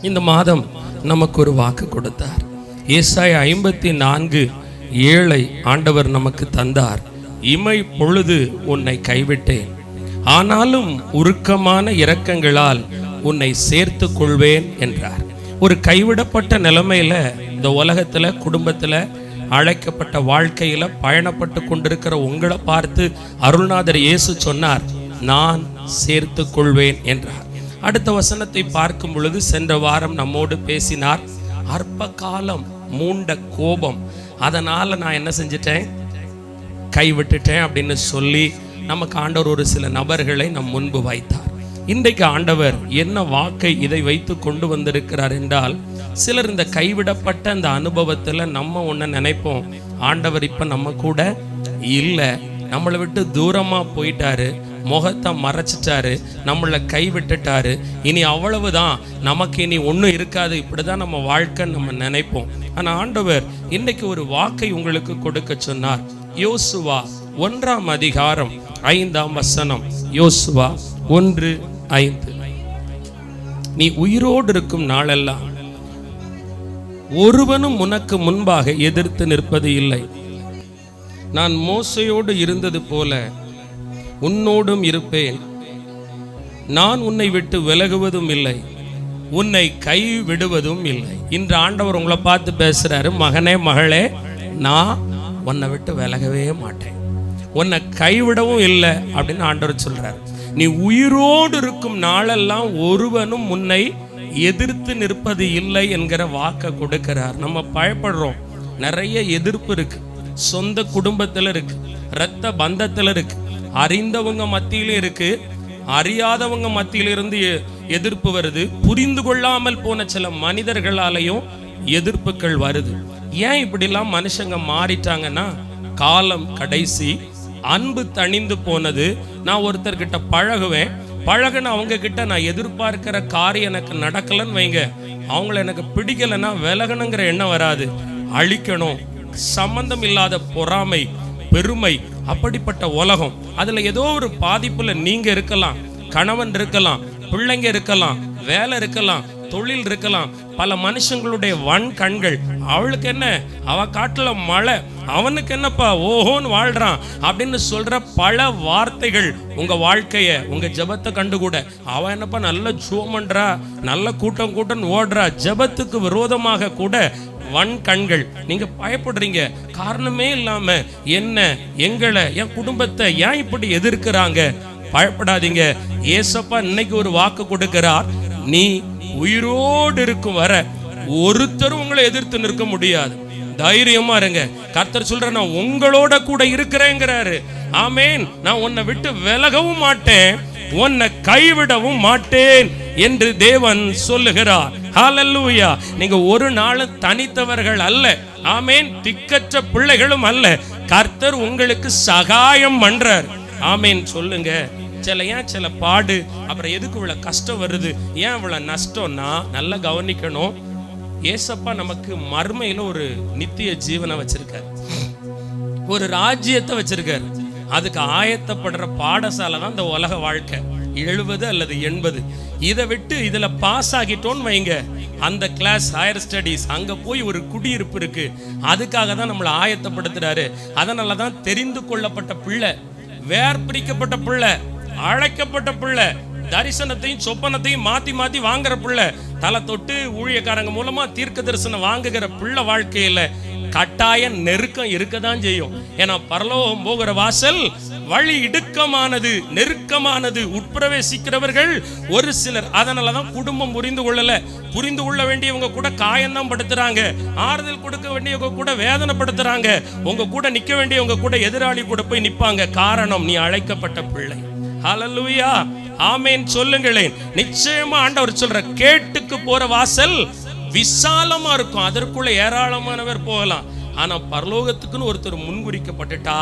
இந்த மாதம் நமக்கு ஒரு வாக்கு கொடுத்தார். ஏசாயா 54:7 ஆண்டவர் நமக்கு தந்தார். இமை பொழுது உன்னை கைவிட்டேன், ஆனாலும் உருக்கமான இரக்கங்களால் உன்னை சேர்த்து கொள்வேன் என்றார். ஒரு கைவிடப்பட்ட நிலைமையில இந்த உலகத்துல குடும்பத்துல அழைக்கப்பட்ட வாழ்க்கையில பயணப்பட்டு கொண்டிருக்கிற உங்களை பார்த்து அருள்நாதர் இயேசு சொன்னார், நான் சேர்த்து கொள்வேன் என்றார். அடுத்த வசனத்தை பார்க்கும் பொழுது சென்ற வாரம் நம்மோடு பேசினார். அற்ப காலம் மூண்ட கோபம், அதனால நான் என்ன செஞ்சிட்டேன், கைவிட்டுட்டேன் அப்படின்னு சொல்லி நமக்கு ஆண்டவர் ஒரு சில நபர்களை நம் முன்பு வைத்தார். இன்றைக்கு ஆண்டவர் என்ன வாக்கை இதை வைத்து கொண்டு வந்திருக்கிறார் என்றால், சிலர் இந்த கைவிடப்பட்ட அந்த அனுபவத்துல நம்ம ஒண்ணு நினைப்போம், ஆண்டவர் இப்ப நம்ம கூட இல்லை, நம்மளை விட்டு தூரமா போயிட்டாரு, முகத்தை மறைச்சிட்டாரு, நம்மளை கைவிட்டுட்டாரு, இனி அவ்வளவுதான், நமக்கு இனி ஒன்றும் இருக்காது, இப்படிதான் நம்ம வாழ்க்கை நம்ம நினைப்போம். ஆனா ஆண்டவர் இன்னைக்கு ஒரு வாக்கை உங்களுக்கு கொடுக்க சொன்னார். யோசுவா 1:5 யோசுவா 1:5, நீ உயிரோடு இருக்கும் நாளெல்லாம் ஒருவனும் உனக்கு முன்பாக எதிர்த்து நிற்பது இல்லை. நான் மோசையோடு இருந்தது போல உன்னோடும் இருப்பேன். நான் உன்னை விட்டு விலகுவதும் இல்லை, உன்னை கை விடுவதும் இல்லை. இன்று ஆண்டவர் உங்களை பார்த்து பேசுறாரு, மகனே மகளே, நான் உன்னை விட்டு விலகவே மாட்டேன், உன்னை கைவிடவும் இல்லை அப்படின்னு ஆண்டவர் சொல்றாரு. நீ உயிரோடு இருக்கும் நாளெல்லாம் ஒருவனும் உன்னை எதிர்த்து நிற்பது இல்லை என்கிற வாக்கை கொடுக்கிறார். நம்ம பயப்படுறோம், நிறைய எதிர்ப்பு இருக்கு, சொந்த குடும்பத்துல இருக்கு, இரத்த பந்தத்துல இருக்கு, அறிந்தவங்க மத்தியில இருக்கு, அறியாதவங்க மத்தியிலிருந்து எதிர்ப்பு வருது, புரிந்து கொள்ளாமல் போன சில மனிதர்களாலையும் எதிர்ப்புகள் வருது. ஏன் இப்படிலாம் மனுஷங்க மாறிட்டாங்கன்னா, காலம் கடைசி, அன்பு தணிந்து போனது. நான் ஒருத்தர்கிட்ட பழகுவேன், பழகுன அவங்க கிட்ட நான் எதிர்பார்க்கிற காரியம் எனக்கு நடக்கலன்னு வைங்க, அவங்கள எனக்கு பிடிக்கலைன்னா விலகணுங்கிற எண்ணம் வராது, அழிக்கணும், சம்பந்தம் இல்லாத பொறாமை, பெருமை, அப்படிப்பட்ட உலகம். அதுல ஏதோ ஒரு பாதிப்புல நீங்க இருக்கலாம், கணவன் இருக்கலாம், பிள்ளைங்க இருக்கலாம், வேலை இருக்கலாம், தொழில் இருக்கலாம். பல மனுஷங்களுடைய வன் கண்கள், அவளுக்கு என்ன, அவ காட்டுல மழை, அவனுக்கு என்னப்பா ஓஹோன்னு வாழ்றான் அப்படின்னு சொல்ற பல வார்த்தைகள் உங்க வாழ்க்கைய, உங்க ஜெபத்தை கண்டு கூட, அவ என்னப்பா நல்ல ஜெபம் பண்றா, நல்ல கூட்டம் ஓடுறா, ஜெபத்துக்கு விரோதமாக கூட வன் கண்கள். நீங்க பயப்படுறீங்க, காரணமே இல்லாம என்ன, எங்களை, என் குடும்பத்தை ஏன் இப்படி எதிர்க்கிறாங்க? பயப்படாதீங்க, ஏசப்பா இன்னைக்கு ஒரு வாக்கு கொடுக்கிறார். நீ உயிரோடு இருக்கும் வர ஒருத்தரும் உங்களை எதிர்த்து நிற்க முடியாது, தைரியமா இருங்க. கர்த்தர் சொல்ற, நான் உங்களோட கூட இருக்கிறேங்கிறாரு. ஆமேன். நான் உன்னை விட்டு விலகவும் மாட்டேன், உன்னை கைவிடவும் மாட்டேன் என்று தேவன் சொல்லுகிறார். ஹல்லேலூயா. நீங்க ஒரு நாள் தனித்தவர்கள் அல்ல, ஆமேன். திக்கற்ற பிள்ளைகளும் அல்ல, கர்த்தர் உங்களுக்கு சகாயம் பண்றார். ஆமேன் சொல்லுங்க. சில பாடு, அப்புறம் எதுக்கு இவ்வளவு கஷ்டம் வருது, ஏன் இவ்வளவு நஷ்டம்னா, நல்லா கவனிக்கணும். ஏசப்பா நமக்கு மர்மையில ஒரு நித்திய ஜீவனை வச்சிருக்காரு, ஒரு ராஜ்யத்தை வச்சிருக்காரு. அதுக்கு ஆயத்தப்படுற பாடசாலை தான் இந்த உலக வாழ்க்கை. 70 அல்லது 80 இதை விட்டு இதுல பாஸ் ஆகிட்டோன்னு வைங்க, அந்த கிளாஸ் ஹையர் ஸ்டடீஸ், அங்க போய் ஒரு குடியிருப்பு இருக்கு, அதுக்காக தான் நம்மளை ஆயத்தப்படுத்துறாரு. அதனாலதான் தெரிந்து கொள்ளப்பட்ட பிள்ளை, வேர் பிரிக்கப்பட்ட பிள்ளை, அழைக்கப்பட்ட பிள்ளை, தரிசனத்தையும் சொப்பனத்தையும் மாத்தி வாங்குற பிள்ளை, தலை தொட்டு ஊழியக்காரங்க மூலமா தீர்க்க தரிசனம் வாங்குகிற பிள்ளை வாழ்க்கையில கட்டாய நெருக்கம் இருக்கதான் செய்யும். ஏன்னா பரலோகம் போகிற வாசல் வழி இடுக்கமானது, நெருக்கமானது, உட்பிரவேசிக்கிறவர்கள் ஒரு சிலர். அதனாலதான் குடும்பம் புரிந்து கொள்ள வேண்டியவங்க கூட காயம்தான் படுத்துறாங்க, ஆறுதல் கொடுக்க வேண்டியவங்க கூட வேதனைப்படுத்துறாங்க, உங்க கூட நிக்க வேண்டியவங்க கூட எதிராளி கூட போய் நிப்பாங்க. காரணம், நீ அழைக்கப்பட்ட பிள்ளை. ஹல்லேலூயா. ஆமேன் சொல்லுங்களேன். நிச்சயமா ஆண்டவர் சொல்ற, கேட்டுக்கு போற வாசல் விசாலமா இருக்கும், அதற்குள்ள ஏராளமானவர் போகலாம். ஆனா பரலோகத்துக்குன்னு ஒருத்தர் முன்குறிக்கப்பட்டுட்டா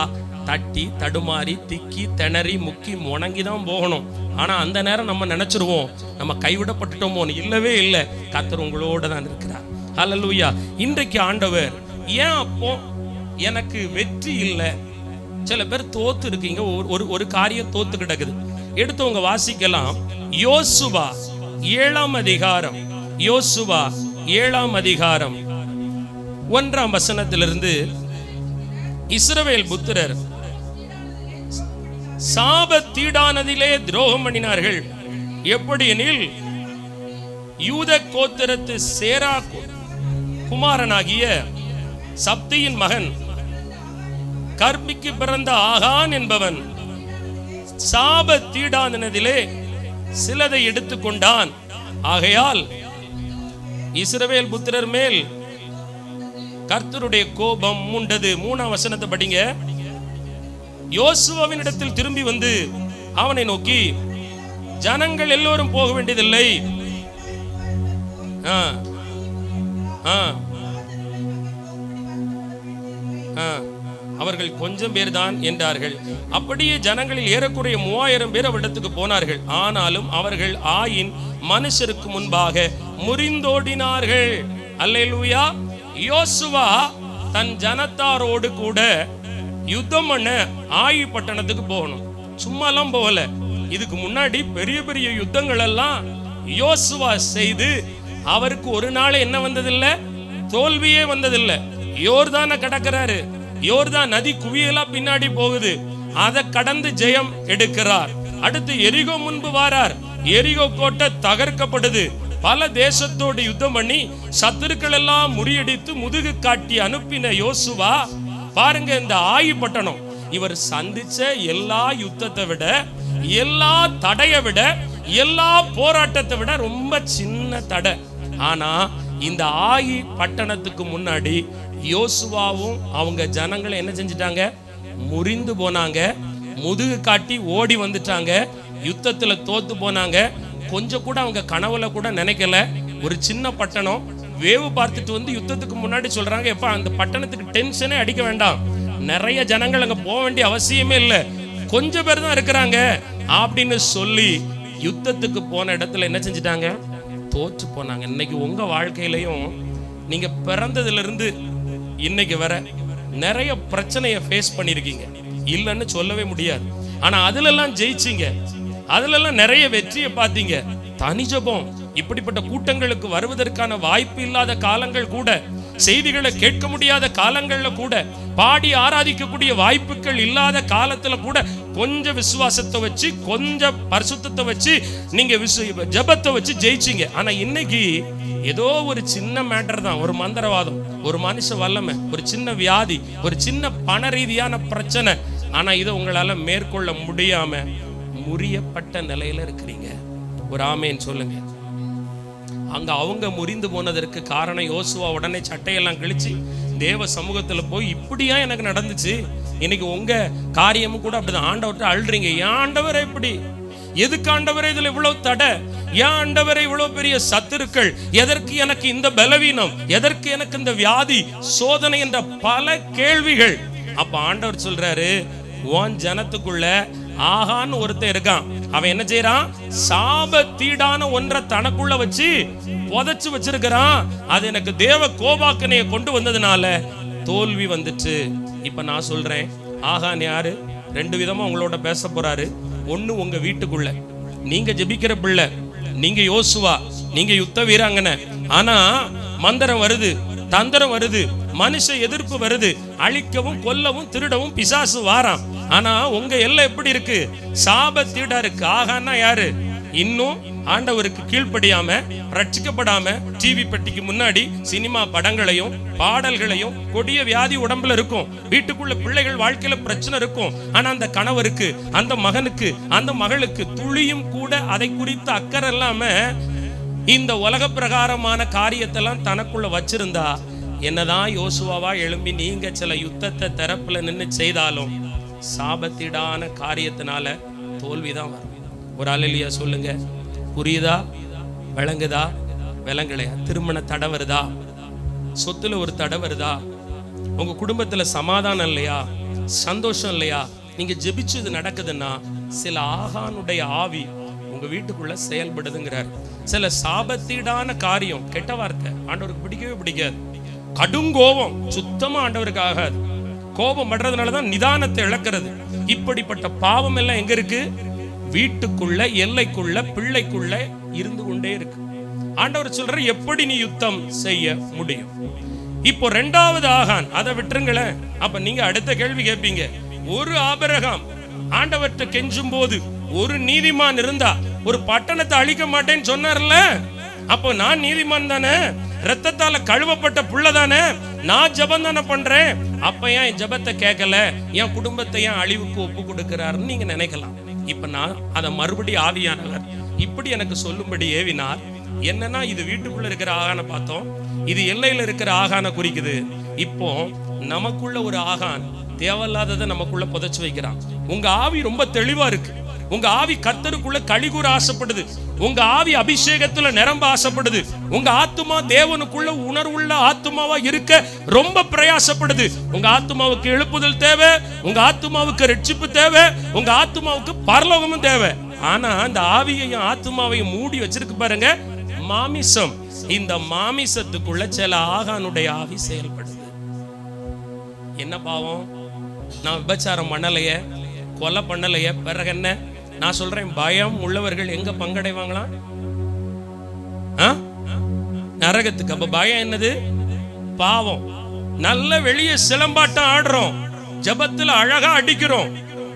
தட்டி தடுமாறி திக்கி திணறி முக்கி முணங்கிதான் போகணும். ஆனா அந்த நேரம் நம்ம நினைச்சிருவோம், நம்ம கைவிடப்பட்டுட்டோமோ. இல்லவே இல்லை, கர்த்தர் உங்களோட தான் இருக்கிறார். ஹல்லேலூயா. இன்றைக்கு ஆண்டவர், ஏன் அப்போ எனக்கு வெற்றி இல்லை? சில பேர் தோத்து இருக்கீங்க, ஒரு காரியம் தோத்து கிடக்குது. எடுத்தவங்க வாசிக்கலாம். யோசுவா 7 யோசுவா 7ஆம் அதிகாரம் 1ஆம் வசனத்திலிருந்து இஸ்ரவேல் புத்திரர் சாபத்தீடானதிலே துரோகம் பண்ணினார்கள். எப்படி எனில், யூத கோத்திரத்து சேரா குமாரனாகிய சப்தியின் மகன் கர்மிக்கு பிறந்த ஆகான் என்பவன் சாபத்தீடானதிலே சிலதை எடுத்துக்கொண்டான். ஆகையால் இஸ்ரவேல் புத்திரர் மேல் கர்த்தருடைய கோபம் உண்டது. 3ஆம் வசனத்தை படிங்க. யோசுவாவின் இடத்தில் திரும்பி வந்து அவனை நோக்கி, ஜனங்கள் எல்லோரும் போக வேண்டியதில்லை, அவர்கள் கொஞ்சம் பேர் தான் என்றார்கள். அப்படியே ஜனங்களில் ஏறக்குறைய 3000 பேர் அவரிடத்துக்கு போனார்கள். ஆனாலும் அவர்கள் ஆயின் மனுஷருக்கு முன்பாக முறிந்தோடினார்கள். அல்லேலூயா. யோசுவா தன் ஜனத்தாரோடு கூட யுத்தம் பண்ண ஆயி பட்டணத்துக்கு போகணும். சும்மாலாம் போகல. இதுக்கு முன்னாடி பெரிய பெரிய யுத்தங்கள் எல்லாம் யோசுவா செய்து அவருக்கு ஒரு நாள் என்ன வந்ததில்லை, தோல்வியே வந்ததில்லை. யோர்தான கடக்கிறாரு. யோர்தான் நதி குவியலா பின்னாடி போகுது. அதை கடந்து ஜெயம் எடுக்கிறார். அடுத்து எரிகோ முன்பு வாரார். எரிகோ கோட்டை தகர்க்கப்படுது. பல தேசத்தோடு யுத்தம் பண்ணி சத்துருக்கள் எல்லாம் முறியடித்து முதுகு காட்டி அனுப்பின யோசுவா பாருங்க, இந்த ஆயி பட்டணம் இவர் சந்திச்ச எல்லா யுத்தத்தை விட, எல்லா தடையை விட, எல்லா போராட்டத்தை விட ரொம்ப சின்ன தடை. ஆனா இந்த ஆயி பட்டணத்துக்கு முன்னாடி யோசுவாவும் அவங்க ஜனங்களை என்ன செஞ்சிட்டாங்க, முறிந்து போனாங்க, முதுகு காட்டி ஓடி வந்துட்டாங்க, யுத்தத்துல தோத்து போனாங்க. கொஞ்சம் கூட அவங்க கனவுல கூட நினைக்கல. ஒரு சின்ன பட்டணம் வேவு பார்த்துட்டு வந்து யுத்தத்துக்கு முன்னாடி சொல்றாங்க, எப்ப அந்த பட்டணத்துக்கு டென்ஷனே அடிக்க வேண்டாம், நிறைய ஜனங்கள் அங்க போக வேண்டிய அவசியமே இல்லை, கொஞ்சம் பேர் தான் இருக்கிறாங்க அப்படின்னு சொல்லி யுத்தத்துக்கு போன இடத்துல என்ன செஞ்சிட்டாங்க, தோற்று போனாங்க. இன்னைக்கு உங்க வாழ்க்கையிலையும் நீங்க பிறந்ததுல இருந்து இன்னைக்கு வர நிறைய பிரச்சனையை ஃபேஸ் பண்ணிருக்கீங்க, இல்லைன்னு சொல்லவே முடியாது. ஆனா அதுல எல்லாம் ஜெயிச்சிங்க, அதுல எல்லாம் நிறைய வெற்றியை பார்த்தீங்க. தனி ஜெபம் இப்படிப்பட்ட கூட்டங்களுக்கு வருவதற்கான வாய்ப்பு இல்லாத காலங்கள் கூட, செய்திகளை கேட்க முடியாத காலங்கள்ல கூட, பாடி ஆராதிக்கக்கூடிய வாய்ப்புகள் இல்லாத காலத்துல கூட கொஞ்சம் விசுவாசத்தை வச்சு, கொஞ்சம் பரிசுத்தத்தை வச்சு, நீங்க ஜெபத்தை வச்சு ஜெயிச்சிங்க. ஆனா இன்னைக்கு ஏதோ ஒரு சின்ன மேட்டர் தான், ஒரு மந்திரவாதம், ஒரு மனுஷ வல்லமை, ஒரு சின்ன வியாதி, ஒரு சின்ன பண ரீதியான பிரச்சனை, ஆனா இதை உங்களால மேற்கொள்ள முடியாம முறியப்பட்ட நிலையில இருக்கிறீங்க. ஒரு ஆமேன் சொல்லுங்க. அங்க அவங்க முறிந்து போனதற்கு காரணம் யோசுவா உடனே சட்டையெல்லாம் கிழிச்சு தேவ சமூகத்துல போய், இப்படியா எனக்கு நடந்துச்சு, இன்னைக்கு உங்க காரியமும் கூட அப்படிதான். ஆண்டவர்கிட்ட அழுறீங்க, ஏன் ஆண்டவரே இப்படி, எதுக்கு ஆண்டவரே இதுல இவ்வளவு தடை, ஏன் ஆண்டவரே இவ்வளவு பெரிய சத்துருக்கள், எதற்கு எனக்கு இந்த பலவீனம், எதற்கு எனக்கு இந்த வியாதி சோதனை என்ற பல கேள்விகள். அப்ப ஆண்டவர் சொல்றாரு, உன் ஜனத்துக்குள்ள ஆகான்னு ஒருத்தன் இருக்கான், அவன் என்ன செய்யறான், சாபத்தீடான ஒன்றை தனக்குள்ள வச்சு புதைச்சு வச்சிருக்கிறான். அது எனக்கு தேவ கோபாக்கனையை கொண்டு வந்ததுனால தோல்வி வந்துச்சு. இப்ப நான் சொல்றேன், ஆகான் யாரு? 2 விதமா உங்களோட பேச போறாரு. ஒண்ணு, உங்க வீட்டுக்குள்ள நீங்க ஜெபிக்கிற பிள்ளை, நீங்க யோசுவா, நீங்க யுத்த வீராங்கனை. ஆனா மந்திரம் வருது, தந்திரம் வருது, மனுஷ எதிர்ப்பு வருது, அழிக்கவும் கொல்லவும் திருடவும் பிசாசு வாராம். ஆனா உங்க எல்லாம் எப்படி இருக்கு, சாபத்தீடா இருக்கு. ஆகான்னா யாரு? இன்னும் ஆண்டவருக்கு கீழ்ப்படியாம, ரட்சிக்கப்படாம, டிவி பெட்டிக்கு முன்னாடி சினிமா படங்களையும் பாடல்களையும், கொடிய வியாதி உடம்புல இருக்கும், வீட்டுக்குள்ள பிள்ளைகள் வாழ்க்கையில பிரச்சனை இருக்கும். ஆனா அந்த கணவருக்கு, அந்த மகனுக்கு, அந்த மகளுக்கு துளியும் கூட அதை குறித்து அக்கறை இல்லாம இந்த உலக பிரகாரமான காரியத்தெல்லாம் தனக்குள்ள வச்சிருந்தா, என்னதான் யோசுவாவா எழும்பி நீங்க சில யுத்தத்தை தரப்புல நின்று செய்தாலும் சாபத்தீடான காரியத்தினால தோல்விதான் வரும். ஒரு அல்லேலூயா சொல்லுங்க. புரியுதா? விளங்குதா? விளங்கலையா? திருமண தடை வருதா? சொத்துல ஒரு தடை வருதா? உங்க குடும்பத்துல சமாதானம் இல்லையா? சந்தோஷம் இல்லையா? நீங்க ஜெபிச்சு இது நடக்குதுன்னா சில ஆகானுடைய ஆவி உங்க வீட்டுக்குள்ள செயல்படுதுங்கிறார். சில சாபத்தீடான காரியம், கெட்ட வார்த்தை ஆண்டவருக்கு பிடிக்கவே பிடிக்காது. கடுங்கோபம் சுத்தமா ஆண்டவருக்கு ஆகாது. கோபம் படுறதுனாலதான் நிதானத்தை இழக்கிறது. இப்படிப்பட்ட பாவம் எல்லாம் எங்க இருக்கு? வீட்டுக்குள்ள, எல்லைக்குள்ள, பிள்ளைக்குள்ள இருந்து கொண்டே இருக்கு. ஆண்டவர் சொல்ற எப்படி நீ யுத்தம் செய்ய முடியும். இப்போ ரெண்டாவது ஆகான், அதை விட்டுருங்களேன். அப்ப நீங்க அடுத்த கேள்வி கேட்பீங்க, ஒரு ஆபிரகாம் ஆண்டவர்கிட்ட கெஞ்சும் போது ஒரு நீதிமான் இருந்தா ஒரு பட்டணத்தை அழிக்க மாட்டேன்னு சொன்னார்ல, அப்போ நான் நீதிமான் தானே, ரத்தத்தால கழுவப்பட்ட புள்ள தானே, நான் ஜபம் தானே பண்றேன், அப்ப ஏன் என் ஜபத்தை கேட்கல, என் குடும்பத்தை ஏன் அழிவுக்கு ஒப்பு கொடுக்கிறாருன்னு நீங்க நினைக்கலாம். இப்ப நான் அதை மறுபடி ஆவியானவர் இப்படி எனக்கு சொல்லும்படி ஏவினார். என்னன்னா, இது வீட்டுக்குள்ள இருக்கிற ஆகான பார்த்தோம், இது எல்லையில இருக்கிற ஆகான குறிக்குது. இப்போ நமக்குள்ள ஒரு ஆகான் தேவையில்லாததை நமக்குள்ள புதைச்சு வைக்கிறான். உங்க ஆவி ரொம்ப தெளிவா இருக்கு, உங்க ஆவி கர்த்தருக்குள்ள கழிகூற ஆசைப்படுது, உங்க ஆவி அபிஷேகத்துல நிரம்ப ஆசைப்படுது, உங்க ஆத்துமா தேவனுக்குள்ள உணர்வுள்ள ஆத்துமாவா இருக்க ரொம்ப பிரயாசப்படுது. உங்க ஆத்துமாவுக்கு எழுப்புதல் தேவை, உங்க ஆத்துமாவுக்கு ரட்சிப்பு தேவை, உங்க ஆத்துமாவுக்கு பரலோகமும் தேவை. ஆனா அந்த ஆவியையும் ஆத்துமாவையும் மூடி வச்சிருக்கு பாருங்க மாமிசம். இந்த மாமிசத்துக்குள்ள சில ஆகானுடைய ஆவி செயல்படுது. என்ன பாவம்? நான் விபச்சாரம் பண்ணலையே, கொலை பண்ணலையே, பிறகு என்ன? நான் சொல்றேன், பயம் உள்ளவர்கள் எங்க பங்கடைவாங்களாம்? நரகத்துக்கு. அப்ப பயம் என்னது? பாவம். நல்ல வெளியே சிலம்பாட்டம் ஆடுறோம், ஜபத்துல அழகா அடிக்கிறோம்,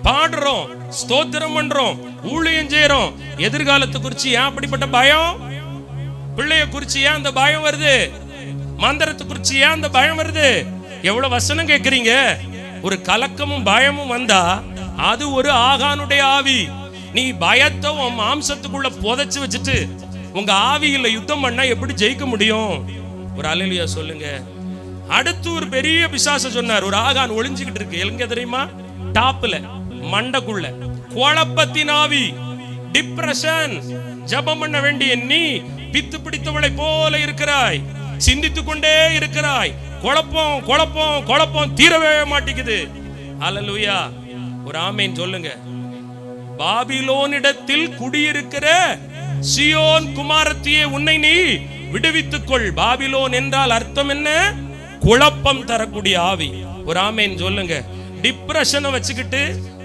பாடுறோம், ஸ்தோத்திரம் பண்றோம், ஊழியம் செய்யறோம். எதிர்காலத்தை குறிச்சு ஏன் அப்படிப்பட்ட பயம்? பிள்ளைய குறிச்சு ஏன் அந்த பயம் வருது? மந்திரத்தை குறிச்சு ஏன் அந்த பயம் வருது? எவ்வளவு வசனம் கேட்கிறீங்க? ஒரு கலக்கமும் பயமும் வந்தா அது ஒரு ஆகானுடைய ஆவி. நீ பயத்தை உன் மாம்சத்துக்குள்ள புதைச்சு வச்சுட்டு உங்க ஆவியில யுத்தம் பண்ணா எப்படி ஜெயிக்க முடியும்? ஒரு அல்லேலூயா சொல்லுங்க. அடுத்து ஒரு பெரிய பிசாசு சொன்னார். ஒரு ஆகான் ஒளிஞ்சுக்கிட்டு இருக்கு. எங்க தெரியுமா? டாப்ல, மண்டக்குள்ள. குழப்பத்தின் ஆவி, டிப்ரெஷன். ஜபம் பண்ண வேண்டிய நீ பித்து பிடித்தவளை போல இருக்கிறாய், சிந்தித்துக் கொண்டே இருக்கிறாய். குழப்பம் குழப்பம் குழப்பம் தீரவே மாட்டேங்குது. அல்லேலூயா, ஒரு ஆமேன் சொல்லுங்க. பாபிலோனிடத்தில் குடியிருக்கிற சியோன் குமாரத்தியே, உன்னை நீ விடுவித்துக் கொள். பாபிலோன் என்றால் அர்த்தம் என்ன? குழப்பம் தரக்கூடிய ஆவி. ஒரு ஆமேன் சொல்லுங்க. டிப்ரெஷனை வச்சுக்கிட்டு,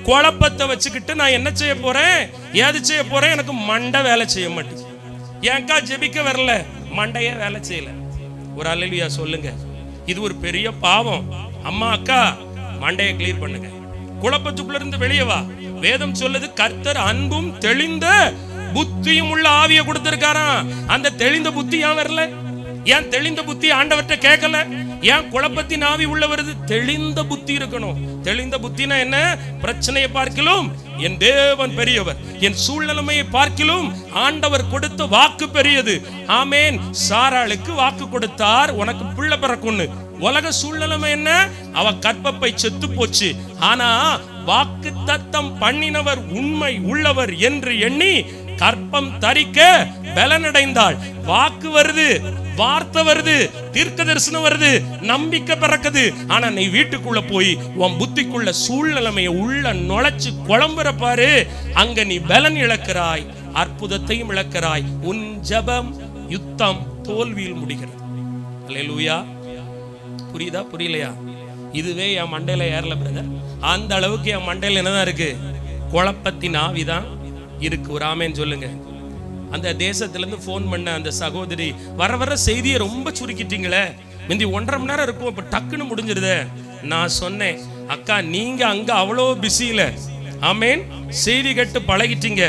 குழப்பத்தை வச்சுக்கிட்டு நான் என்ன செய்ய போறேன், ஏது செய்ய போறேன்? எனக்கு மண்டை வேலை செய்ய மாட்டேங்குது. ஏன்க்கா ஜெபிக்க வரல? மண்டைய வேலை செய்யல. ஒரு அல்லேலூயா சொல்லுங்க. இது ஒரு பெரிய பாவம். அம்மா அக்கா, மண்டையை கிளியர் பண்ணுங்க, குழப்பத்துக்குள்ள இருந்து வெளியே வா. வேதம் சொல்லுது, கர்த்தர் அன்பும் தெளிந்த புத்தியும் உள்ள ஆவியை கொடுத்திருக்காராம். அந்த தெளிந்த புத்தி ஏன் வரல? ஏன் தெளிந்த புத்தி ஆண்டவர்கிட்ட கேட்கல? ஏன் குழப்பத்தின் ஆவி உள்ள வருது? தெளிந்த புத்தி இருக்கணும். தெளிந்த புத்தினா என்ன? பிரச்சனையை பார்க்கிலும் என் தேவன் பெரியவர், என் சூழ்நிலைமையை பார்க்கிலும் ஆண்டவர் கொடுத்த வாக்கு பெரியது. ஆமேன். சாராளுக்கு வாக்கு கொடுத்தார், உனக்கு பிள்ளை பிறக்கும்னு. உலக சூழ்நிலைமை என்ன? அவ கற்பப்பை செத்து போச்சு. ஆனா வாக்கு தத்தம் பண்ணினவர் உண்மை உள்ளவர் என்று எண்ணி கற்பம் தரிக்க பலனடைந்தாள். வாக்கு வருது, வார்த்தை வருது, தீர்க்க தரிசனம் வருது, நம்பிக்கை பிறக்குது. ஆனா நீ வீட்டுக்குள்ள போய் உன் புத்திக்குள்ள சூழ்நிலைமையை உள்ள நுழைச்சு குழம்புற பாரு, அங்க நீ பலன் இழக்கிறாய், அற்புதத்தையும் இழக்கிறாய். உன் ஜபம் யுத்தம் தோல்வியில் முடிகிறது. அல்லேலூயா. புரியுதா? புரியலையா? இதுவே என் மண்டையில ஏறல பிரதர். அந்த அளவுக்கு என் மண்டையில என்னதான் இருக்கு? குழப்பத்தின் ஆவிதான் இருக்கு. ஒரு ஆமேன் சொல்லுங்க. அந்த தேசத்துல இருந்து போன் பண்ண அந்த சகோதரி, வர வர செய்தியை ரொம்ப சுருக்கிட்டீங்களே, முந்தி 1.5 மணி நேரம் இருக்கும், இப்ப டக்குன்னு முடிஞ்சிருதே. நான் சொன்னேன், அக்கா நீங்க அங்க அவ்வளோ பிஸியில, ஆமேன், செய்தி கேட்டு பழகிட்டீங்க.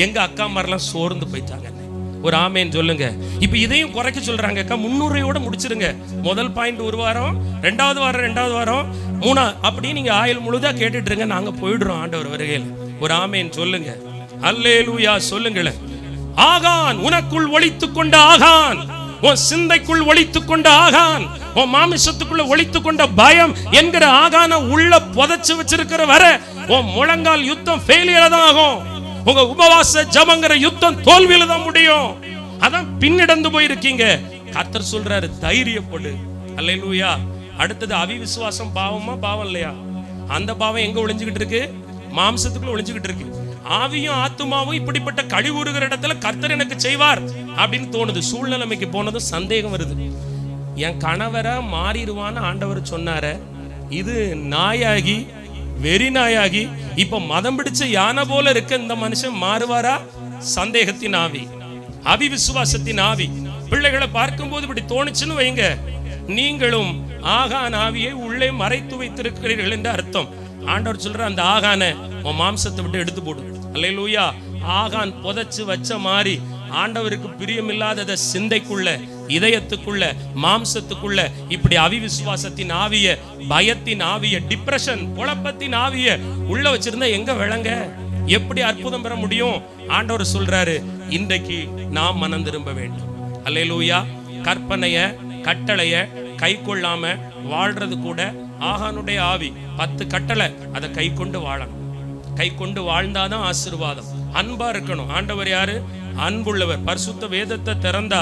எங்க அக்கா மாதிரிலாம் சோர்ந்து போயிட்டாங்க. ஒரு ஆமேன் சொல்லுங்க. இப்ப இதையும் குறைக்க சொல்றாங்க. அக்கா 300 முடிச்சிருங்க. முதல் பாயிண்ட் ஒரு வாரம், ரெண்டாவது வாரம், 3 அப்படி நீங்க ஆயுள் முழுதா கேட்டுட்டு இருங்க, நாங்க போயிடுறோம் ஆண்டவர் வருகையில். ஒரு ஆமேன் சொல்லுங்க. அல்லேலூயா சொல்லுங்களேன். ஆகான், உனக்குள் ஒளித்துக் கொண்ட ஆகான், உன் சிந்தைக்குள் ஒளித்துக் கொண்ட ஆகான், உன் மாமிசத்துக்குள்ள ஒளித்துக் கொண்ட பயம் என்கிற ஆகான உள்ள புதைச்சு வச்சிருக்கிற வர உன் முழங்கால் யுத்தம் ஃபெயிலியர் தான் ஆகும். உங்க உபவாச ஜபங்கிற யுத்தம் தோல்வியில தான் முடியும். அதான் பின்னடந்து போயிருக்கீங்க. கர்த்தர் சொல்றாரு, தைரியப்படு. அல்லேலூயா. அடுத்தது அவிவிசுவாசம் பாவமா? பாவம் இல்லையா? அந்த பாவம் எங்க ஒளிஞ்சுக்கிட்டு இருக்கு? மாம்சத்துக்குள்ள ஒளிஞ்சுக்கிட்டு இருக்கு. ஆவியும் ஆத்துமாவும் இப்படிப்பட்ட கழிவுறுகிற இடத்துல கர்த்தர் எனக்கு செய்வார் அப்படின்னு தோணுது. சூழ்நிலைமைக்கு போனதும் சந்தேகம் வருது. என் கணவரை மாறிடுவான்னு ஆண்டவர் சொன்னார, இது நாயாகி வெறி நாயாகி இப்ப மதம் பிடிச்ச யானை போல இருக்க இந்த மனுஷன் மாறுவாரா? சந்தேகத்தின் ஆவி, அவிவிசுவாசத்தின் ஆவி. பிள்ளைகளை பார்க்கும்போது இப்படி தோணுச்சுன்னு வைங்க, நீங்களும் ஆகான் ஆவியை உள்ளே மறைத்து வைத்திருக்கிறீர்கள் என்று அர்த்தம். ஆண்டவர் சொல்ற அந்த ஆகான உன் மாம்சத்தை விட்டு எடுத்து போடு. அல்லேலூயா. ஆகான் புதைச்சு வச்ச மாதிரி ஆண்டவருக்கு பிரியமில்லாத சிந்தைக்குள்ள, இதயத்துக்குள்ள, மாம்சத்துக்குள்ள இப்படி அவிவிசுவாசத்தின் ஆவிய, பயத்தின் ஆவிய, டிப்ரெஷன், குழப்பத்தின் ஆவிய உள்ள வச்சிருந்தா எங்க விளங்க, எப்படி அற்புதம் பெற முடியும்? ஆண்டவர் சொல்றாரு, இன்றைக்கு நாம் மனம் திரும்ப வேண்டும். அல்லேலூயா. கற்பனைய, கட்டளைய கை கொள்ளாம வாழ்றது கூட ஆகானுடைய ஆவி. 10 கட்டளை அதை கை கொண்டு வாழணும். கை கொண்டு வாழ்ந்தாதான் ஆசீர்வாதம். அன்பா இருக்கணும். ஆண்டவர் யாரு? அன்புள்ளவர். பரிசுத்த வேதத்தை திறந்தா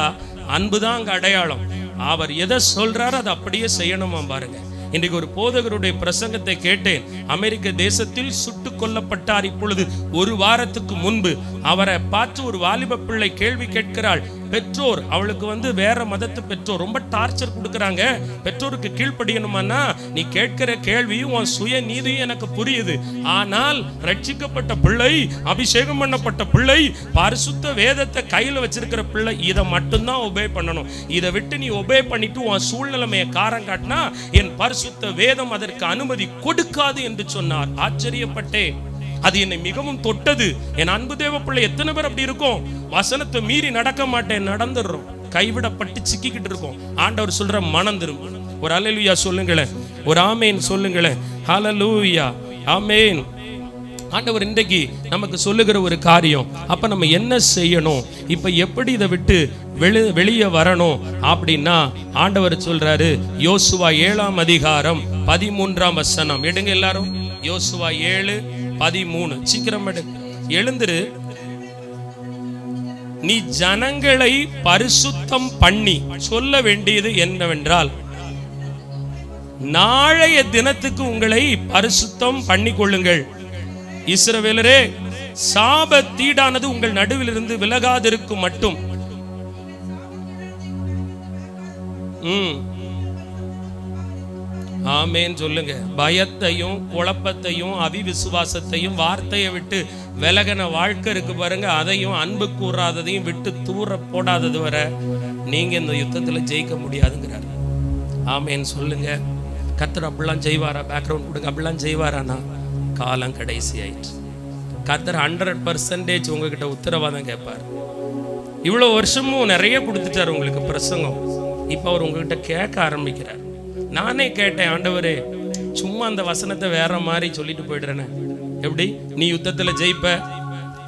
அன்புதான் அங்க அடையாளம். அவர் எதை சொல்றாரோ அதை அப்படியே செய்யணுமா பாருங்க. இன்றைக்கு ஒரு போதகருடைய பிரசங்கத்தை கேட்டேன். அமெரிக்க தேசத்தில் சுட்டுக் கொல்லப்பட்டார். இப்பொழுது 1 வாரத்துக்கு முன்பு அவரை பார்த்து ஒரு வாலிப பிள்ளை கேள்வி கேட்கிறாள். பெற்றோர், அவளுக்கு வேற மதத்து பெற்றோர் ரொம்ப டார்ச்சர் கொடுக்கறாங்க. பெற்றோருக்கு கீழ்ப்படியணுமானா நீ கேட்கிற கேள்வியும் உன் சுய நீதியும் எனக்கு புரியுது. ஆனால் ரட்சிக்கப்பட்ட பிள்ளை, அபிஷேகம் பண்ணப்பட்ட பிள்ளை, பரிசுத்த வேதத்தை கையில வச்சிருக்கிற பிள்ளை, இதை மட்டும்தான் ஒபே பண்ணணும். இதை விட்டு நீ ஒபே பண்ணிட்டு உன் சூழ்நிலைமையை காரம் காட்டினா என் பரிசுத்த வேதம் அதற்கு அனுமதி கொடுக்காது என்று சொன்னார். ஆச்சரியப்பட்டேன். அது என்னை மிகவும் தொட்டது. என் அன்பு தேவ பிள்ளை எத்தனை பேர் அப்படி இருக்கும்? வசனத்தை மீறி நடக்க மாட்டேன், நடந்துடுறோம், கைவிடப்பட்டு சிக்கிக்கிட்டு இருக்கோம். ஆண்டவர் சொல்ற மனம் திரும்ப. ஒரு அல்லேலூயா சொல்லுங்களேன், ஒரு ஆமேன் சொல்லுங்களேன். ஹல்லேலூயா, ஆமேன். ஆண்டவர் இன்றைக்கு நமக்கு சொல்லுகிற ஒரு காரியம். அப்ப நம்ம என்ன செய்யணும்? இப்ப எப்படி இதை விட்டு வெளியே வரணும் அப்படின்னா ஆண்டவர் சொல்றாரு. யோசுவா 7ஆம் அதிகாரம் 13ஆம் வசனம் எடுங்க எல்லாரும். யோசுவா 7:13. சீக்கிரம் எழுந்திரு. நீ ஜனங்களை பரிசுத்தம் பண்ணி சொல்ல வேண்டியது என்னவென்றால், நாளைய தினத்துக்கு உங்களை பரிசுத்தம் பண்ணி கொள்ளுங்கள். இஸ்ரவேலரே, சாபத்தீடானது உங்கள் நடுவில் இருந்து விலகாதிருக்கும் மட்டும் ஆமேன் சொல்லுங்க. பயத்தையும் குழப்பத்தையும் அவிவிசுவாசத்தையும் வார்த்தையை விட்டு விலகின வாழ்க்கை இருக்கு பாருங்க, அதையும் அன்பு கூறாததையும் விட்டு தூர போடாதது வரை நீங்க இந்த யுத்தத்துல ஜெயிக்க முடியாதுங்கிறார். ஆமேன் சொல்லுங்க. கர்த்தர் அப்படிலாம் செய்வாரா? பேக்ரவுண்ட் கொடுங்க. அப்படிலாம் செய்வாரானா? காலம் கடைசி ஆயிடுச்சு. கர்த்தர் 100% உங்ககிட்ட உத்தரவாதம் கேட்பார். இவ்வளவு வருஷமும் நிறைய கொடுத்துட்டார் உங்களுக்கு பிரசங்கம். இப்ப அவர் உங்ககிட்ட கேட்க ஆரம்பிக்கிறார். நானே கேட்டேன், ஆண்டவரே சும்மா அந்த வசனத்தை வேற மாதிரி சொல்லிட்டு போயிடுறேனே, எப்படி நீ யுத்தத்துல ஜெயிப்ப?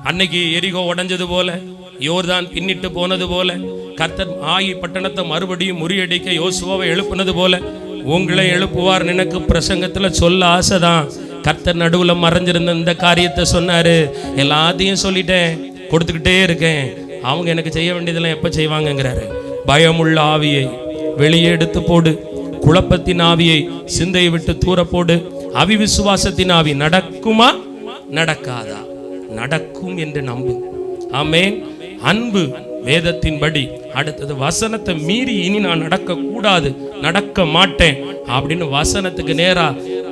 அன்னைக்கு எரிகோ உடைஞ்சது போல, யோர்தான் பின்னிட்டு போனது போல, கர்த்தர் ஆயி பட்டணத்தை மறுபடியும் முறியடிக்க யோசுவாவை எழுப்புனது போல உங்களை எழுப்புவார். எனக்கு பிரசங்கத்துல சொல்ல ஆசைதான். கர்த்தர் நடுவுல மறைஞ்சிருந்த இந்த காரியத்தை சொன்னாரு. எல்லாத்தையும் சொல்லிட்டேன், கொடுத்துக்கிட்டே இருக்கேன். அவங்க எனக்கு செய்ய வேண்டியதெல்லாம் எப்ப செய்வாங்கங்கிறாரு. பயமுள்ள ஆவியை வெளியே எடுத்து போடு. குழப்பத்தின் ஆவியை சிந்தையை விட்டு தூர போடு. அவிவிசுவாசத்தின் ஆவி நடக்குமா நடக்காதா? நடக்கும் என்று நம்பு. ஆமென். அன்பு வேதத்தின்படி. அடுத்தது வசனத்தை மீறி இனி நான் நடக்க கூடாது, நடக்க மாட்டேன் அப்படின்னு வசனத்துக்கு நேரா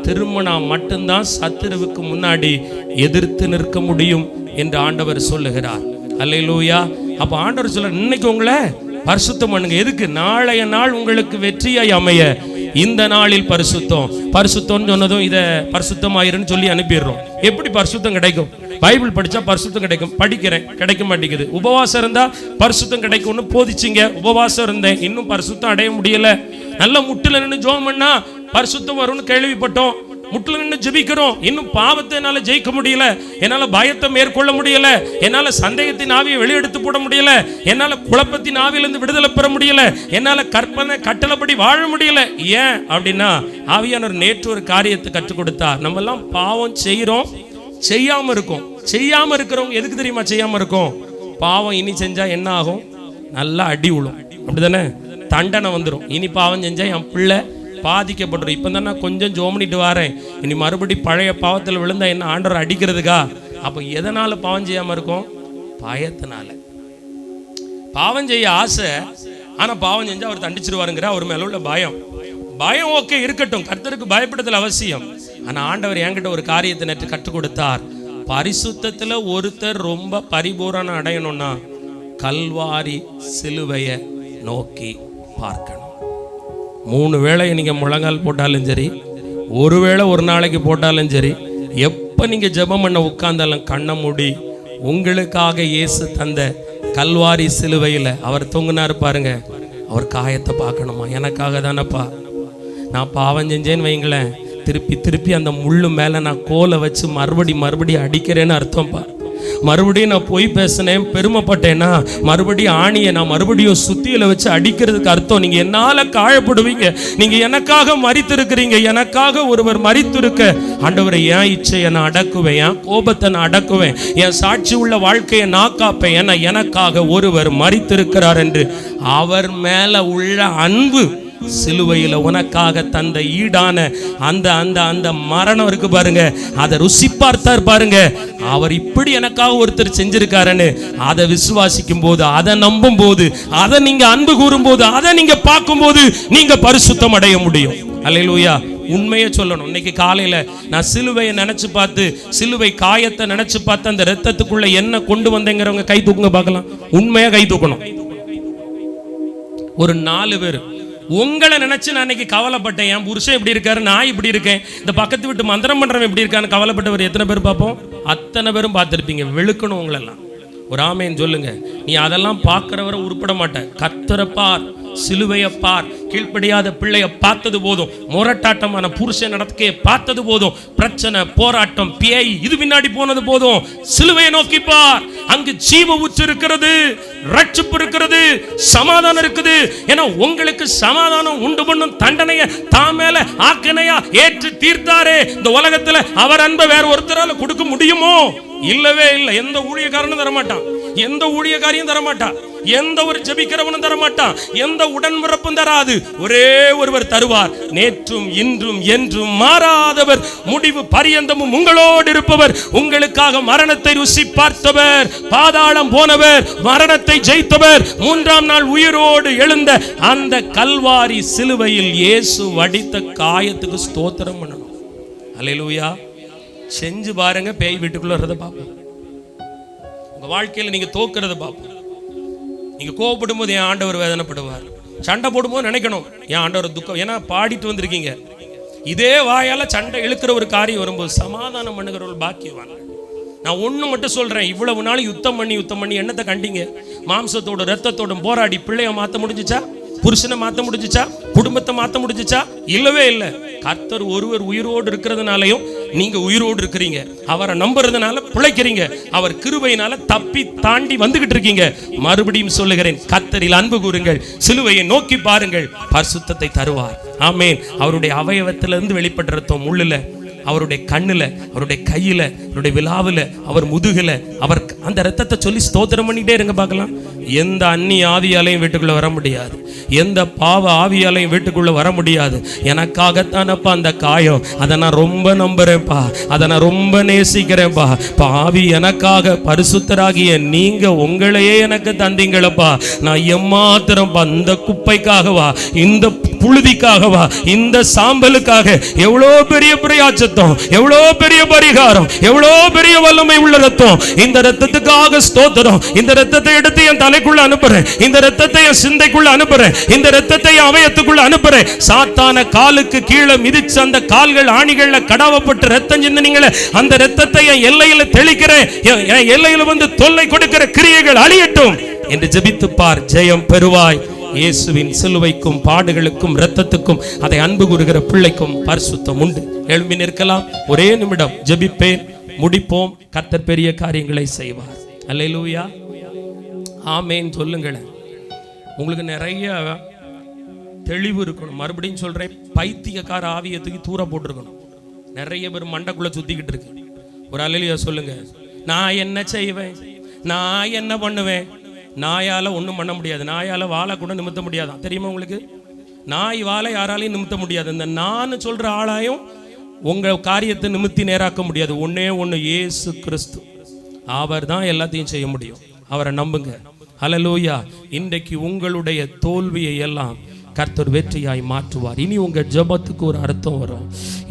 திரும்பினா மட்டும்தான் சத்துருவுக்கு முன்னாடி எதிர்த்து நிற்க முடியும் என்று ஆண்டவர் சொல்லுகிறார். அல்லேலூயா. அப்ப ஆண்டவர் சொல்ற, இன்னைக்கு உங்களை பரிசுத்தம் பண்ணுங்க. எதுக்கு? நாளைய நாள் உங்களுக்கு வெற்றியாய் அமைய. இந்த நாளில் பரிசுத்தம். பரிசுத்தம் சொன்னதும் இதை பரிசுத்தமாயிருன்னு சொல்லி அனுப்பிடுறோம். எப்படி பரிசுத்தம் கிடைக்கும்? பைபிள் படிச்சா பரிசுத்தம் கிடைக்கும். படிக்கிறேன், கிடைக்க மாட்டேங்குது. உபவாசம் இருந்தா பரிசுத்தம் கிடைக்கும்னு போதிச்சிங்க. உபவாசம் இருந்தேன், இன்னும் பரிசுத்தம் அடைய முடியல. நல்ல முட்டுல நின்று ஜெபம் பண்ணா பரிசுத்தம் வரும்னு கேள்விப்பட்டோம். முட்டுல நின்று ஜெபிக்கிறோம், இன்னும் பாவத்தை என்னால ஜெயிக்க முடியல, என்னால பயத்தை மேற்கொள்ள முடியல, என்னால சந்தேகத்தின் ஆவியை வெளியெடுத்து போட முடியல, என்னால குழப்பத்தின் ஆவியிலிருந்து விடுதலை பெற முடியல, என்னால கற்பனை கட்டளைப்படி வாழ முடியல. ஏன் அப்படின்னா ஆவியானவர் நேற்று ஒரு காரியத்தை கற்றுக் கொடுத்தார். நம்ம எல்லாம் பாவம் செய்யறோம், செய்யாம இருக்கோம். செய்யாம இருக்கிறவங்க எதுக்கு தெரியுமா செய்யாம இருக்கோம்? பாவம் இனி செஞ்சா என்ன ஆகும்? நல்லா அடி விழும், அப்படிதானே? தண்டனை வந்துடும். இனி பாவம் செஞ்சா என் பிள்ளை பாதிக்கப்படும். இப்போ தான் நான் கொஞ்சம் ஜோமனிட்டு வரேன், இனி மறுபடி பழைய பாவத்தில் விழுந்தா என்ன ஆண்டவர் அடிக்கிறதுக்கா? அப்போ எதனால பாவம் செய்யாம இருக்கும்? பயத்தினால. பாவம் செய்ய ஆசை, ஆனா பாவம் செஞ்சா அவர் தண்டிச்சிருவாருங்கிற அவர் மேல உள்ள பயம். பயம் ஓகே இருக்கட்டும், கர்த்தருக்கு பயப்படுதல் அவசியம். ஆனா ஆண்டவர் என்கிட்ட ஒரு காரியத்தை நேற்று கற்றுக் கொடுத்தார். பரிசுத்தத்துல ஒருத்தர் ரொம்ப பரிபூரணம் அடையணும்னா கல்வாரி சிலுவைய நோக்கி பார்க்கணும். 3 வேளை நீங்க முழங்கால் போட்டாலும் சரி, ஒரு வேளை ஒரு நாளைக்கு போட்டாலும் சரி, எப்ப நீங்க ஜெபம் பண்ண உட்கார்ந்தாலும் கண்ணை மூடி உங்களுக்காக இயேசு தந்த கல்வாரி சிலுவையில் அவர் தொங்குனாரு பாருங்க, அவர் காயத்தை பார்க்கணுமா? எனக்காக தானப்பா நான் பாவம் செஞ்சேன்னு வைங்களேன், திருப்பி திருப்பி அந்த முள்ளு மேலே நான் கோலை வச்சு மறுபடி அடிக்கிறேன்னு அர்த்தம்ப்பா. மறுபடியும் நான் போய் பேசினேன், பெருமைப்பட்டேன்னா மறுபடியும் ஆணியை நான் மறுபடியும் சுத்தியில வச்சு அடிக்கிறதுக்கு அர்த்தம் நீங்க என்னால காயப்படுவீங்க. நீங்க எனக்காக மரித்திருக்கிறீங்க. எனக்காக ஒருவர் மரித்திருக்க ஆண்டவரை என் இச்சையை நான் அடக்குவேன், என் கோபத்தை நான் அடக்குவேன், என் சாட்சி உள்ள வாழ்க்கையை நான் காப்பேன். ஏன்னா எனக்காக ஒருவர் மரித்திருக்கிறார் என்று அவர் மேல உள்ள அன்பு, சிலுவையில் உனக்காக தந்த ஈடான அந்த அந்த அந்த மரணம் இருக்கு பாருங்க, அதை ருசி பார்த்தார் பாருங்க. அவர் இப்படி எனக்காக ஒருத்தர் செஞ்சிருக்காருன்னு அதை விசுவாசிக்கும் போது, அதை நம்பும் போது, அதை நீங்க அன்பு கூறும் போது, அதை நீங்க பார்க்கும் போது நீங்க பரிசுத்தம் அடைய முடியும். அல்லேலூயா. உண்மையை சொல்லணும், இன்னைக்கு காலையில நான் சிலுவையை நினைச்சு பார்த்து, சிலுவை காயத்தை நினைச்சு பார்த்து அந்த ரத்தத்துக்குள்ள என்ன கொண்டு வந்தேங்கிறவங்க கை தூக்குங்க பார்க்கலாம். உண்மையா கை தூக்கணும். ஒரு 4 பேர் உங்களை நினைச்சு நான் இன்னைக்கு கவலைப்பட்டேன், என் புருஷன் இப்படி இருக்காரு, நான் இப்படி இருக்கேன், இந்த பக்கத்து விட்டு மந்திரம் பண்றவன் எப்படி இருக்கான்னு கவலைப்பட்டவர் எத்தனை பேர் பார்ப்போம்? அத்தனை பேரும் பார்த்துருப்பீங்க. வெளுக்கணும் உங்களெல்லாம். ஒரு ஆமேன்னு சொல்லுங்க. நீ அதெல்லாம் பார்க்கிறவரை உருப்பட மாட்டேன். கர்த்தரை பார், சிலுவையை பார். கீழ்ப்படியாத பிள்ளைய பார்த்தது போதும், முரட்டாட்டமான புருஷன் நடத்தையை பார்த்தது போதும், பிரச்சனை, போராட்டம், பேய் இது பின்னாடி போனது போதும். சிலுவையை நோக்கி பார். அங்கு ஜீவ ஊற்று இருக்கிறது, ரட்சிப்பு இருக்கிறது, சமாதானம் இருக்குது. ஏன்னா உங்களுக்கு சமாதானம் உண்டு பண்ணும் தண்டனையை தான் மேல ஆக்கணையா ஏற்று தீர்த்தாரே. இந்த உலகத்துல அவர் அன்பை வேற ஒருத்தரால கொடுக்க முடியுமோ? இல்லவே இல்லை. எந்த ஊழியக்காரனும் தரமாட்டான், எந்த ஊழியக்காரியும் தரமாட்டான், எந்த ஒரு ஜெபிக்கிறவனும் தரமாட்டான், எந்த உடன்பிறப்பும் தராது. ஒரே ஒருவர் தருவார். நேற்றும் இன்றும் என்றும் மாறாதவர், முடிவு பரியந்தமும் உங்களோடு இருப்பவர், உங்களுக்காக மரணத்தை ருசி பார்த்தவர், பாதாளம் போனவர், மரணத்தை ஜெயித்தவர், 3ஆம் நாள் உயிரோடு எழுந்த அந்த கல்வாரி சிலுவையில் இயேசு வடித்த காயத்துக்கு ஸ்தோத்திரம் பண்ணணும். அல்லேலூயா. செஞ்சு பாருங்க, பேய் வீட்டுக்குள்ள வரத பார்ப்போம். உங்க வாழ்க்கையில் நீங்க தோக்குறத பார்ப்போம். நீங்க கோவப்படும் போது என் ஆண்டவர் வேதனைப்படுவார், சண்டை போடும்போது நினைக்கணும் என் ஆண்டவர் துக்கம். ஏன்னா பாடிட்டு வந்திருக்கீங்க. இதே வாயால சண்டை இழுக்கிற ஒரு காரியம் வரும்போது சமாதானம் பண்ணுகிறவர்கள் பாக்கியவான். நான் ஒண்ணு மட்டும் சொல்றேன், இவ்வளவு நாள் யுத்தம் பண்ணி என்னத்தை கண்டீங்க? மாம்சத்தோட ரத்தத்தோட போராடி பிள்ளைய மாத்த முடிஞ்சுச்சா? புருஷனை மாத்த முடிஞ்சுச்சா? குடும்பத்தை மாத்த முடிஞ்சுச்சா? இல்லவே இல்லை. கர்த்தர் ஒருவர் உயிரோடு இருக்கிறதுனாலையும் நீங்க உயிரோடு இருக்கிறீங்க, அவரை நம்புறதுனால பிழைக்கிறீங்க, அவர் கிருபையினால தப்பி தாண்டி வந்துகிட்டு இருக்கீங்க. மறுபடியும் சொல்லுகிறேன், கர்த்தரில் அன்பு கூறுங்கள், சிலுவையை நோக்கி பாருங்கள், பரிசுத்தத்தை தருவார். ஆமேன். அவருடைய அவயவத்திலிருந்து வெளிப்பட்ட ரத்தம் முள்ளுல, அவருடைய கண்ணுல, அவருடைய கையில, அவருடைய விலாவுல, அவர் முதுகுல, அவர் அந்த ரத்தத்தை சொல்லி ஸ்தோத்திரம் பண்ணிட்டே இருங்க பார்க்கலாம். எந்த அந்நிய ஆவியாலையும் வீட்டுக்குள்ள வர முடியாது, எந்த பாவ ஆவியாலையும் வீட்டுக்குள்ள வர முடியாது. எனக்காகத்தானப்பா அந்த காயம், அதை நான் ரொம்ப நம்புறேன்ப்பா, அதை நான் ரொம்ப நேசிக்கிறேன்ப்பா. பாவி எனக்காக பரிசுத்தராகிய நீங்க உங்களையே எனக்கு தந்தீங்களப்பா. நான் எம்மாத்திரம்ப்பா இந்த குப்பைக்காகவா, இந்த புழுதிக்காகவா, இந்த சாம்பலுக்காக எவ்வளோ பெரிய பிரயாச்சத்தம், எவ்வளோ பெரிய பரிகாரம், எவ்வளோ பெரிய வல்லமை உள்ள ரத்தம். இந்த ரத்தத்துக்காக ஸ்தோத்திரம். இந்த ரத்தத்தை எடுத்து என் தலைக்குள்ள அனுப்புறேன், இந்த ரத்தத்தை என் சிந்தைக்குள்ள அனுப்புறேன், இந்த ரத்தத்தை அவயத்துக்குள்ள அனுப்புறேன். சாத்தான காலுக்கு கீழே மிதிச்சு அந்த கால்கள் ஆணிகள்ல கடாவப்பட்டு ரத்தம் சிந்தினீங்களே, அந்த ரத்தத்தை என் எல்லையில தெளிக்கிறேன். என் எல்லையில வந்து தொல்லை கொடுக்கிற கிரியைகள் அழியட்டும் என்று ஜெபித்து பார், ஜெயம் பெறுவாய். இயேசுவின் சிலுவைக்கும் பாடுகளுக்கும் இரத்தத்துக்கும் அதை அன்பு கூறுகிற பிள்ளைக்கும் பரிசுத்தம் உண்டு. எழும்பி நிற்கலாம். ஒரே நிமிடம் ஜெபிப்பேன், முடிப்போம். கர்த்தர் பெரிய காரியங்களை செய்வார். அல்லேலூயா. ஆமேன் சொல்லுங்களேன். உங்களுக்கு நிறைய தெளிவு இருக்கணும். மறுபடியும் சொல்றேன், பைத்தியக்கார ஆவியை தூக்கி தூர போட்டிருக்கணும். நிறைய பேர் மண்டைக்குள்ள சுத்திக்கிட்டு இருக்கு. ஒரு அல்லேலூயா சொல்லுங்க. நான் என்ன செய்வேன், நான் என்ன பண்ணுவேன்? நாயால ஒன்றும் பண்ண முடியாது. நாயால வாழை கூட நிமித்த முடியாதான், தெரியுமா உங்களுக்கு? நாய் வாழை யாராலையும் நிமித்த முடியாது. இந்த நான் சொல்ற ஆளாயும் உங்க காரியத்தை நிமித்தி நேராக்க முடியாது. ஒன்னே ஒன்று, இயேசு கிறிஸ்து. அவர் தான் எல்லாத்தையும் செய்ய முடியும். அவரை நம்புங்க. ஹல்லேலூயா. இன்றைக்கு உங்களுடைய தோல்வியை எல்லாம் கர்த்தர் வெற்றியாய் மாற்றுவார். இனி உங்க ஜெபத்துக்கு ஒரு அர்த்தம் வரும்.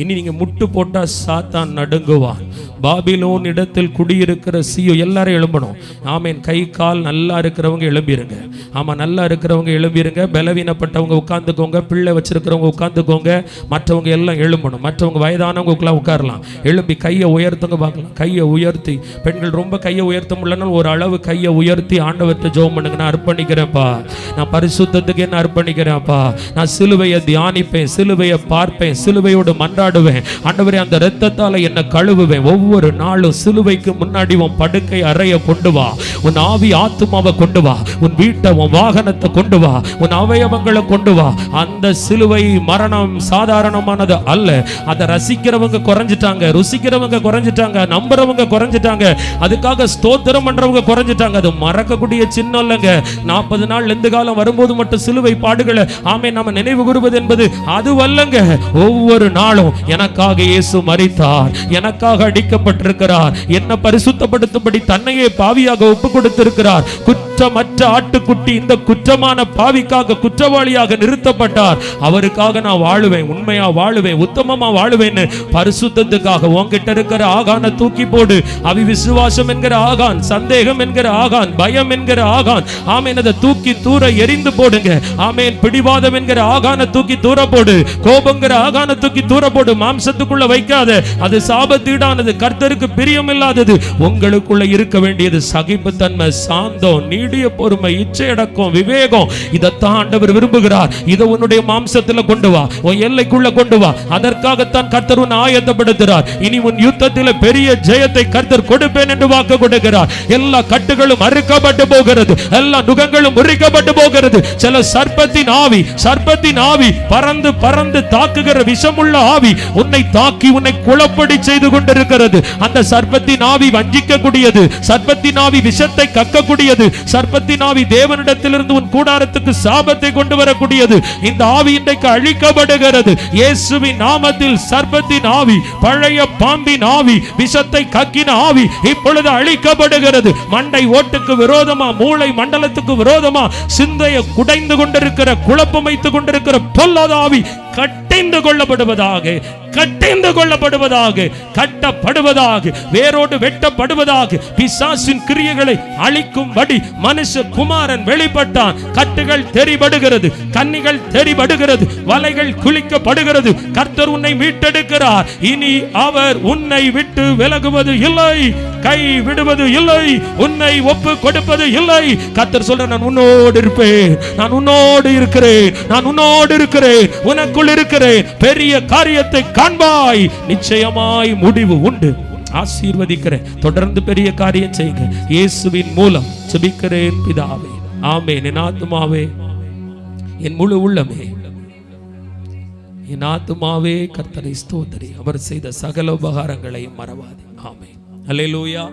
இனி நீங்க முட்டு போட்டா சாத்தான் நடுங்குவான். பாபிலோன் இடத்தில் குடியிருக்கிற சியோ. எல்லாரும் எழும்பணும். ஆமேன். கை கால் நல்லா இருக்கிறவங்க எழும்பிருங்க. ஆமா, நல்லா இருக்கிறவங்க எழும்பிருங்க. பலவீனப்பட்டவங்க உட்கார்ந்துக்கோங்க. பிள்ளை வச்சிருக்கிறவங்க உட்கார்ந்துக்கோங்க. மற்றவங்க எல்லாம் எழும்பணும். மற்றவங்க வயதானவங்க உட்காரலாம். எழும்பி கையை உயர்த்துங்க பார்க்கலாம். கையை உயர்த்தி, பெண்கள் ரொம்ப கையை உயர்த்த முடியலன்னா ஒரு அளவு கையை உயர்த்தி ஆண்டவர்கிட்ட ஜெபம் பண்ணுங்க. நான் அர்ப்பணிக்கிறேன்ப்பா, நான் பரிசுத்தத்துக்கு என்ன அர்ப்பணிக்கிறேன்ப்பா, நான் சிலுவையை தியானிப்பேன், சிலுவையை பார்ப்பேன், சிலுவையோடு மன்றாடுவேன். ஆண்டவரே, அந்த இரத்தத்தால என்ன கழுவுவேன். ஒவ்வொரு நாளும் சிலுவைக்கு முன்னாடி உன் படுக்கை அறைய கொண்டு வா, உன் ஆவி ஆத்துமாவை கொண்டு வா, உன் வீட்டை, உன் வாகனத்தை கொண்டு வா, உன் அவயவங்களை கொண்டு வா. அந்த சிலுவை மரணம் சாதாரணமானது அல்ல. அதை ரசிக்கிறவங்க குறைஞ்சிட்டாங்க, ருசிக்கிறவங்க குறைஞ்சிட்டாங்க, நம்புறவங்க குறைஞ்சிட்டாங்க, அதுக்காக ஸ்தோத்திரம் பண்றவங்க குறைஞ்சிட்டாங்க. அது மறக்கக்கூடிய சின்னம் இல்லைங்க. 40 நாள் எந்த காலம் வரும்போது மட்டும் சிலுவை பாடுகளை ஆமே நம்ம நினைவு கூறுவது என்பது அதுவல்லங்க. ஒவ்வொரு நாளும் எனக்காக இயேசு மரித்தார், எனக்காக அடிக்கப்பட்டிருக்கிறார், என்ன பரிசுத்தப்படுத்தும்படி தன்னையே பாவியாக ஒப்பு கொடுத்திருக்கிறார். குற்றமற்ற ஆட்டுக்குட்டி இந்த குற்றமான பாவிக்காக குற்றவாளியாக நிறுத்தப்பட்டார். அவருக்காக நான் வாழுவேன், உண்மையா வாழுவேன், உத்தமமா வாழுவேன். பரிசுத்தத்துக்காக உன்கிட்ட இருக்கிற ஆகான தூக்கி போடு. அவிவிசுவாசம் என்கிற ஆகான், சந்தேகம் என்கிற ஆகான், பயம் என்கிற ஆகான், ஆமேன், அதை தூக்கி தூர எரிந்து போடுங்க. ஆமேன். பிடிவாதம் என்கிற ஆகான தூக்கி தூர போடு. கோபங்கிற ஆகான தூக்கி தூர போடு. மாம்சத்துக்குள்ள வைக்காத, அது சாபத்தீடானது, கர்த்தருக்கு பிரியம் இல்லாதது. உங்களுக்குள்ள இருக்க வேண்டியது சகிப்புத்தன்மை, சாந்தம், நீடிய பொறுமை, இச்சையடக்கம், விவேகம். இதைத்தான் ஆண்டவர் விரும்புகிறார். இதை உன்னுடைய மாம்சத்துல கொண்டு வா, உன் எல்லைக்குள்ள கொண்டு வா. அதற்காகத்தான் கர்த்தர் உன்னை ஆயத்தப்படுத்துகிறார். இனி உன் யுத்தத்தில் பெரிய ஜெயத்தை கர்த்தர் கொடுப்பேன் என்று வாக்கு கொடுக்கிறார். எல்லா கட்டுகளும் அறுக்கப்பட்டு போகிறது, எல்லா நுகங்களும் முறிக்கப்பட்டு போகிறது. சில சர்ப்பத்தின் ஆவி பறந்து பறந்து தாக்குகிற விஷமுள்ள ஆவி உன்னை தாக்கி உன்னை குழப்படி செய்து கொண்டிருக்கிறது. அந்த சர்ப்பத்தின் ஆவி வஞ்சிக்க கூடியது, சர்ப்பத்தின் ஆவி விஷத்தை கக்கக்கூடியது, சர்ப்பத்தின் ஆவி தேவனிடத்திலிருந்து உன் கூடாரத்துக்கு சாபத்தை கொண்டு வரக்கூடியது. இந்த ஆவி இன்றைக்கு அழிக்கப்படுகிறது இயேசுவின் நாமத்தில். சர்ப்பத்தின் ஆவி, பழைய பாம்பின் ஆவி, விஷத்தை கக்கின ஆவி இப்பொழுது அழிக்கப்படுகிறது. மண்டை ஓட்டுக்கு விரோதமா, மூளை மண்டலத்துக்கு விரோதமா சிந்தையை குடைந்து கொண்டிருக்கிற, குழப்பம் வைத்துக் கொண்டிருக்கிற பொல்லாத ஆவி கட்டிந்து கொள்ளப்படுவதாக, கட்டிந்து கொள்ளப்படுவதாக, கட்டப்படுவதாக, வேரோடு வெட்டப்படுவதாக. பிசாசின் கிரியைகளை அழிக்கும்படி மனுஷ குமாரன் வெளிப்பட்டான். கட்டுகள் தெரிபடுகிறது, கன்னிகள் தெரிபடுகிறது, வலைகள் குளிக்கப்படுகிறது. கர்த்தர் உன்னை மீட்டெடுக்கிறார். இனி அவர் உன்னை விட்டு விலகுவது இல்லை, கை விடுவது இல்லை, உன்னை ஒப்பு கொடுப்பது இல்லை. கர்த்தர் சொல்ற, நான் உன்னோடு இருப்பேன், நான் உன்னோடு இருக்கிறேன், நான் உன்னோடு இருக்கிறேன், உனக்குள் இருக்கிறேன். பெரிய காரியத்தை காண்பாய், நிச்சயமாய் முடிவு உண்டு. ஆசீர்வதிக்கிறேன். தொடர்ந்து பெரிய காரியம் செய்யுங்க. இயேசுவின் மூலம் ஜெபிக்கிறேன் பிதாவே, ஆமென். என் ஆத்துமாவே, என் முழு உள்ளமே, என் ஆத்துமாவே கர்த்தரை ஸ்தோத்திரி, அவர் செய்த சகல உபகாரங்களையும் மறவாதே. ஆமென். அல்லேலூயா.